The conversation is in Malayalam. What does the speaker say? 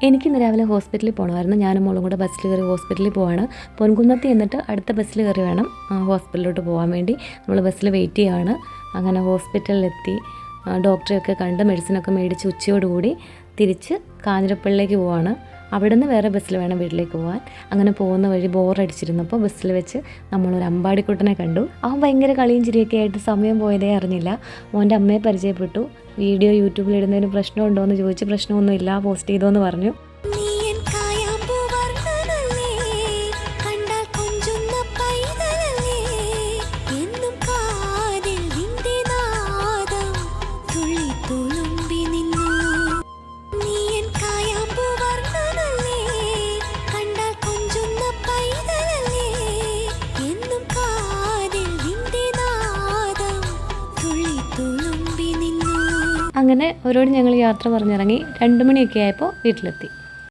എനിക്കിന്ന് രാവിലെ ഹോസ്പിറ്റലിൽ പോകണമായിരുന്നു. ഞാനും മോളും കൂടെ ബസ്സിൽ കയറി ഹോസ്പിറ്റലിൽ പോവാണ്. പൊൻകുന്നത്ത് എന്നിട്ട് അടുത്ത ബസ്സിൽ കയറി വേണം ഹോസ്പിറ്റലിലോട്ട് പോകാൻ വേണ്ടി. നമ്മൾ ബസ്സിൽ വെയിറ്റ് ചെയ്യുകയാണ്. അങ്ങനെ ഹോസ്പിറ്റലിലെത്തി ഡോക്ടറെയൊക്കെ കണ്ട് മെഡിസിനൊക്കെ മേടിച്ച് ഉച്ചയോടുകൂടി തിരിച്ച് കാഞ്ഞിരപ്പള്ളിയിലേക്ക് പോവാണ്. അവിടെ നിന്ന് വേറെ ബസ്സിൽ വേണം വീട്ടിലേക്ക് പോകാൻ. അങ്ങനെ പോകുന്ന വഴി ബോറടിച്ചിരുന്നപ്പോൾ ബസ്സിൽ വെച്ച് നമ്മളൊരു അമ്പാടിക്കുട്ടനെ കണ്ടു. അവൻ ഭയങ്കര കളിയും ചിരിയൊക്കെ ആയിട്ട് സമയം പോയതേ അറിഞ്ഞില്ല. മോൻ്റെ അമ്മയെ പരിചയപ്പെട്ടു. വീഡിയോ യൂട്യൂബിലിടുന്നതിന് പ്രശ്നമുണ്ടോ എന്ന് ചോദിച്ച് പ്രശ്നമൊന്നുമില്ല, പോസ്റ്റ് ചെയ്തോന്ന് പറഞ്ഞു. അങ്ങനെ അവരോട് ഞങ്ങൾ യാത്ര പറഞ്ഞിറങ്ങി. 2 മണിയൊക്കെ ആയപ്പോൾ വീട്ടിലെത്തി.